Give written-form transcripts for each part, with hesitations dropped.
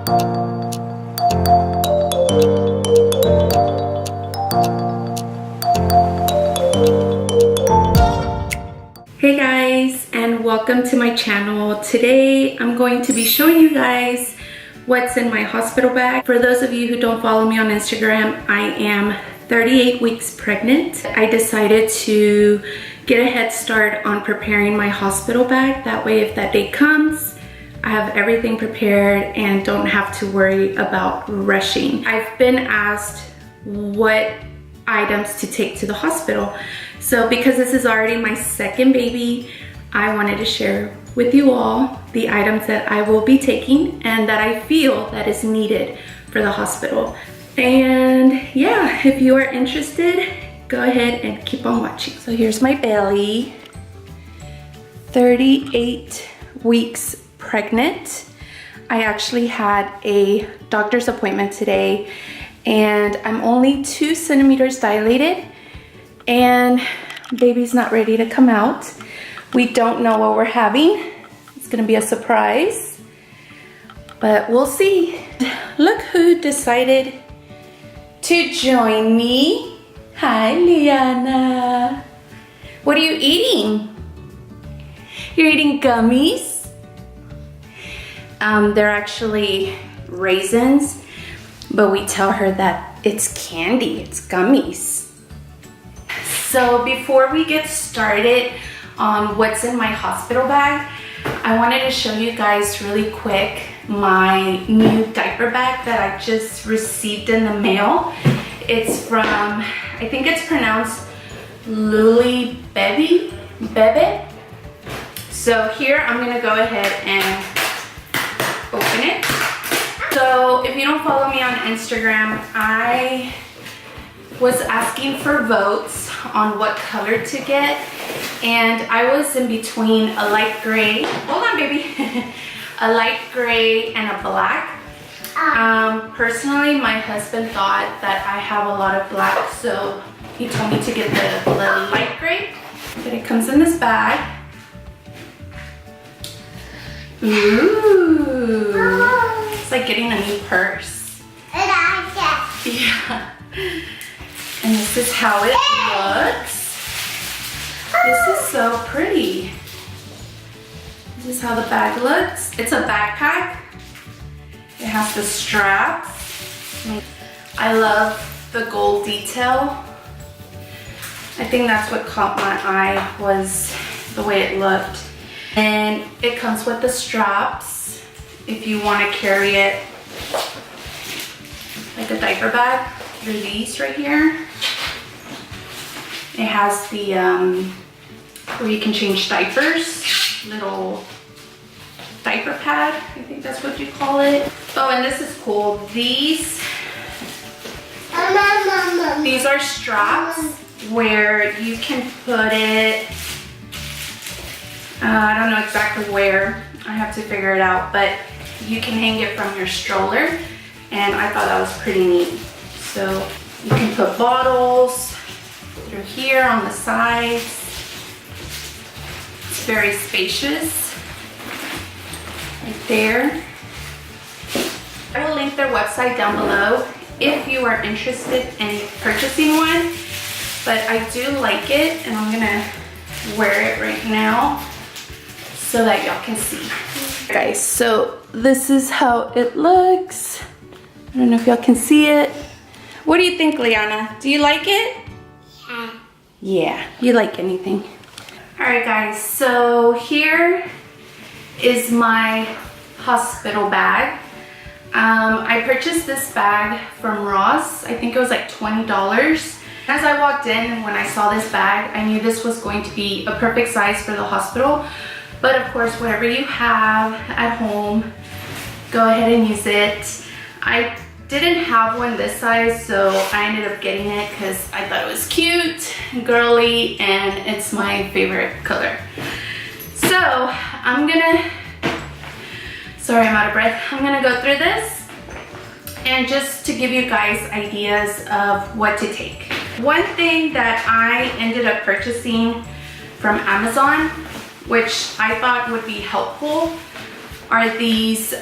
Hey guys, and welcome to my channel. Today I'm going to be showing you guys what's in my hospital bag. For those of you who don't follow me on Instagram, I am 38 weeks pregnant. I decided to get a head start on preparing my hospital bag. That way if that day comes, I have everything prepared and don't have to worry about rushing. I've been asked what items to take to the hospital. So because this is already my second baby, I wanted to share with you all the items that I will be taking and that I feel that is needed for the hospital. And yeah, if you are interested, go ahead and keep on watching. So here's my belly, 38 weeks pregnant. I actually had a doctor's appointment today and I'm only 2 centimeters dilated and baby's not ready to come out. We don't know what we're having. It's gonna be a surprise, but we'll see. Look who decided to join me. Hi, Liana. What are you eating? You're eating gummies? They're actually raisins, but we tell her that it's candy, it's gummies. So before we get started on what's in my hospital bag, I wanted to show you guys really quick my new diaper bag that I just received in the mail. It's from, I think it's pronounced Luli, Bebe. So here I'm gonna go ahead and open it. So if you don't follow me on Instagram, I was asking for votes on what color to get, and I was in between a light gray, hold on baby, a light gray and a black. Personally, my husband thought that I have a lot of black, so he told me to get the light gray. But it comes in this bag. Ooh, it's like getting a new purse. Yeah. And this is how it looks. This is so pretty. This is how the bag looks. It's a backpack. It has the straps. I love the gold detail. I think that's what caught my eye, was the way it looked. And it comes with the straps if you want to carry it like a diaper bag. Through these right here. It has the where you can change diapers, little diaper pad, I think that's what you call it. Oh, and this is cool. These are straps where you can put it, I don't know exactly where, I have to figure it out, but you can hang it from your stroller, and I thought that was pretty neat. So you can put bottles through here on the sides. It's very spacious right there. I will link their website down below if you are interested in purchasing one, but I do like it and I'm gonna wear it right now so that y'all can see. Guys, so this is how it looks. I don't know if y'all can see it. What do you think, Liana? Do you like it? Yeah. Yeah, you like anything. All right, guys, so here is my hospital bag. I purchased this bag from Ross. I think it was like $20. As I walked in, when I saw this bag, I knew this was going to be a perfect size for the hospital. But of course, whatever you have at home, go ahead and use it. I didn't have one this size, so I ended up getting it because I thought it was cute, girly, and it's my favorite color. So I'm gonna, sorry I'm out of breath, I'm gonna go through this and just to give you guys ideas of what to take. One thing that I ended up purchasing from Amazon, which I thought would be helpful, are these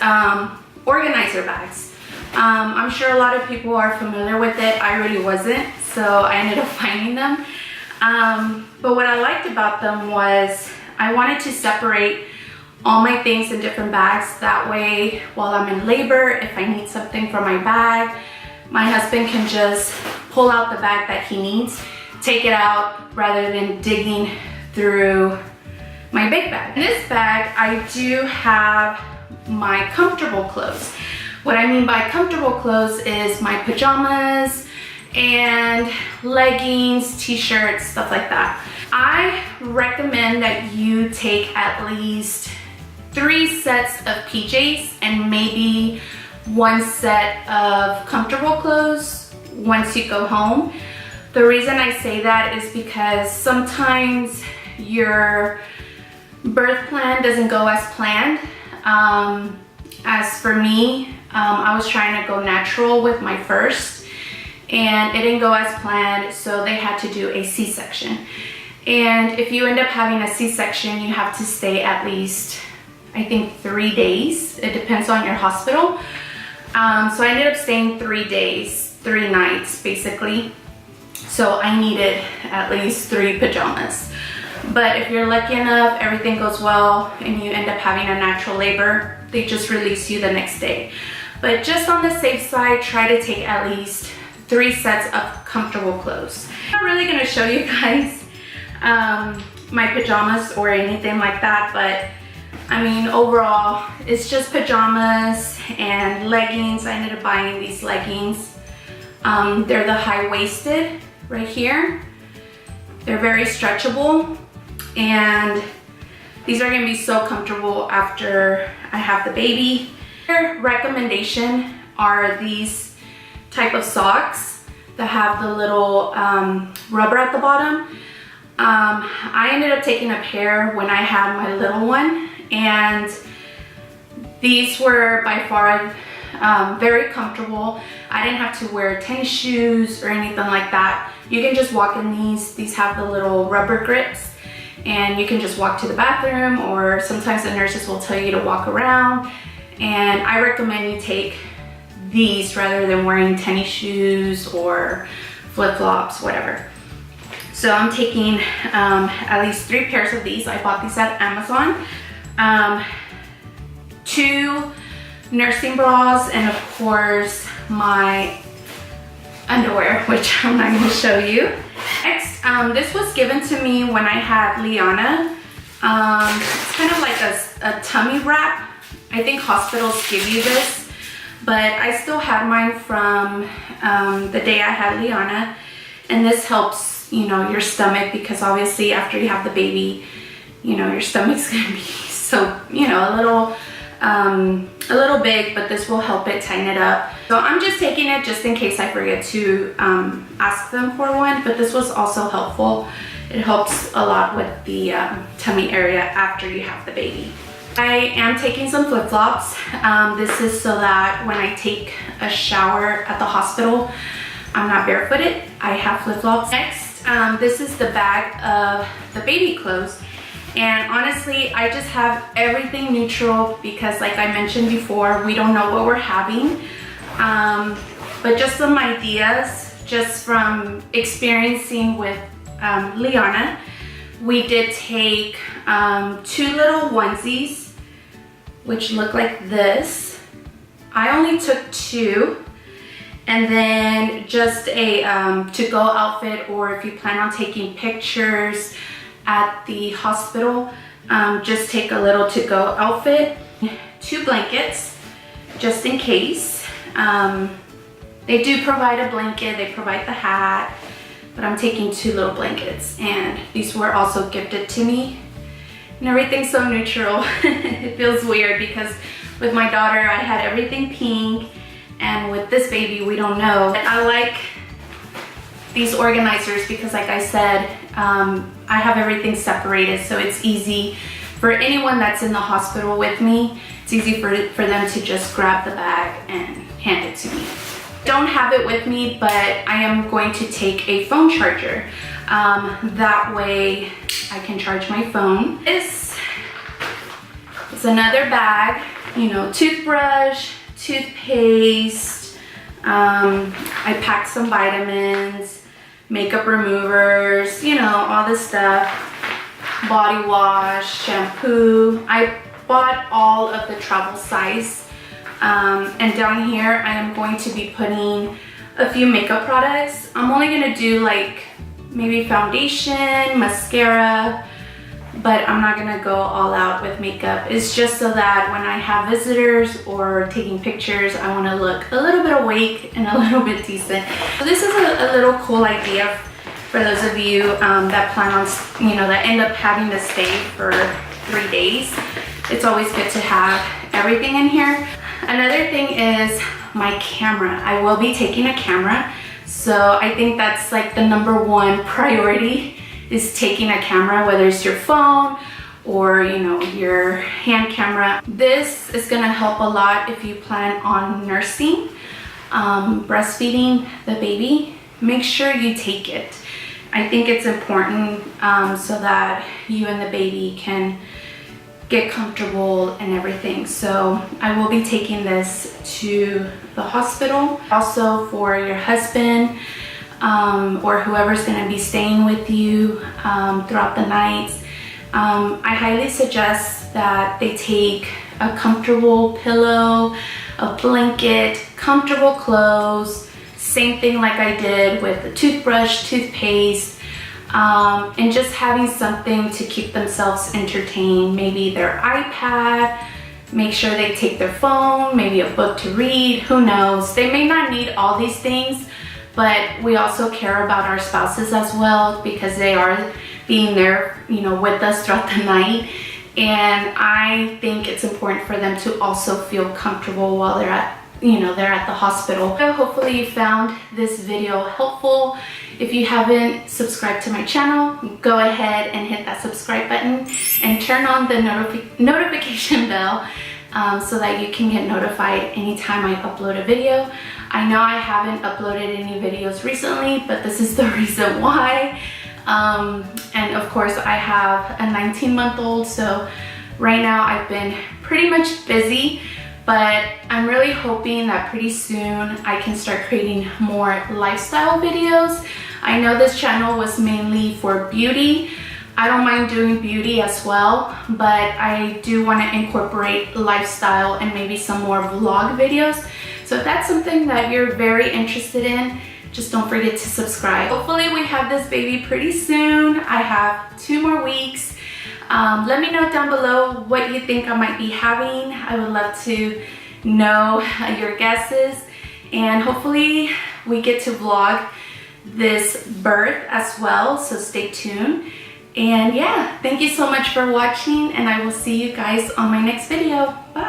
organizer bags. I'm sure a lot of people are familiar with it. I really wasn't, so I ended up finding them. But what I liked about them was I wanted to separate all my things in different bags. That way, while I'm in labor, if I need something for my bag, my husband can just pull out the bag that he needs, take it out, rather than digging through my big bag. In this bag, I do have my comfortable clothes. What I mean by comfortable clothes is my pajamas and leggings, t-shirts, stuff like that. I recommend that you take at least 3 sets of PJs and maybe 1 set of comfortable clothes once you go home. The reason I say that is because sometimes your birth plan doesn't go as planned. As for me, I was trying to go natural with my first, and it didn't go as planned, so they had to do a C-section. And if you end up having a C-section, you have to stay at least, I think, 3 days. It depends on your hospital. So I ended up staying 3 days, 3 nights, basically. So I needed at least 3 pajamas. But if you're lucky enough, everything goes well, and you end up having a natural labor, they just release you the next day. But just on the safe side, try to take at least 3 sets of comfortable clothes. I'm not really gonna show you guys my pajamas or anything like that, but I mean, overall, it's just pajamas and leggings. I ended up buying these leggings. They're the high-waisted right here. They're very stretchable, and these are gonna be so comfortable after I have the baby. Their recommendation are these type of socks that have the little rubber at the bottom. I ended up taking a pair when I had my little one, and these were by far very comfortable. I didn't have to wear tennis shoes or anything like that. You can just walk in these. These have the little rubber grips, and you can just walk to the bathroom, or sometimes the nurses will tell you to walk around. And I recommend you take these rather than wearing tennis shoes or flip-flops, whatever. So I'm taking at least 3 pairs of these. I bought these at Amazon. 2 nursing bras, and of course my underwear, which I'm not going to show you. Next, this was given to me when I had Liana. It's kind of like a tummy wrap. I think hospitals give you this, but I still had mine from the day I had Liana, and this helps, you know, your stomach, because obviously after you have the baby, you know, your stomach's gonna be so, you know, a little big, but this will help it tighten it up. So I'm just taking it just in case I forget to ask them for one, but this was also helpful. It helps a lot with the tummy area after you have the baby. I am taking some flip-flops. This is so that when I take a shower at the hospital, I'm not barefooted. I have flip-flops. Next, this is the bag of the baby clothes. And honestly, I just have everything neutral because, like I mentioned before, we don't know what we're having. But just some ideas, just from experiencing with Liana. We did take 2 little onesies, which look like this. I only took 2. And then just a to-go outfit, or if you plan on taking pictures at the hospital, just take a little to-go outfit. 2 blankets, just in case. They do provide a blanket, they provide the hat, but I'm taking 2 little blankets, and these were also gifted to me. And everything's so neutral. It feels weird because with my daughter, I had everything pink, and with this baby, we don't know. I like these organizers because, like I said, I have everything separated, so it's easy for anyone that's in the hospital with me. It's easy for them to just grab the bag and hand it to me. Don't have it with me, but I am going to take a phone charger. That way I can charge my phone. This is another bag, you know, toothbrush, toothpaste, I packed some vitamins, makeup removers, you know, all this stuff, body wash, shampoo. I bought all of the travel size. And down here I am going to be putting a few makeup products. I'm only gonna do like maybe foundation, mascara, but I'm not gonna go all out with makeup. It's just so that when I have visitors or taking pictures, I wanna look a little bit awake and a little bit decent. So this is a little cool idea for those of you that plan on, you know, that end up having to stay for 3 days. It's always good to have everything in here. Another thing is my camera. I will be taking a camera. So I think that's like the #1 priority, is taking a camera, whether it's your phone or, you know, your hand camera. This is gonna help a lot if you plan on nursing, breastfeeding the baby. Make sure you take it. I think it's important so that you and the baby can get comfortable and everything. So I will be taking this to the hospital. Also for your husband or whoever's gonna be staying with you throughout the night, I highly suggest that they take a comfortable pillow, a blanket, comfortable clothes, same thing like I did with the toothbrush, toothpaste, and just having something to keep themselves entertained. Maybe their iPad, make sure they take their phone, maybe a book to read, who knows. They may not need all these things, but we also care about our spouses as well, because they are being there, you know, with us throughout the night. And I think it's important for them to also feel comfortable while they're at, you know, they're at the hospital. So hopefully you found this video helpful. If you haven't subscribed to my channel, go ahead and hit that subscribe button and turn on the notification bell so that you can get notified anytime I upload a video. I know I haven't uploaded any videos recently, but this is the reason why. And of course I have a 19-month-old, so right now I've been pretty much busy, but I'm really hoping that pretty soon I can start creating more lifestyle videos. I know this channel was mainly for beauty. I don't mind doing beauty as well, but I do want to incorporate lifestyle and maybe some more vlog videos. So if that's something that you're very interested in, just don't forget to subscribe. Hopefully we have this baby pretty soon. I have 2 more weeks. Let me know down below what you think I might be having. I would love to know your guesses, and hopefully we get to vlog this birth as well, so stay tuned. And yeah, thank you so much for watching, and I will see you guys on my next video. Bye.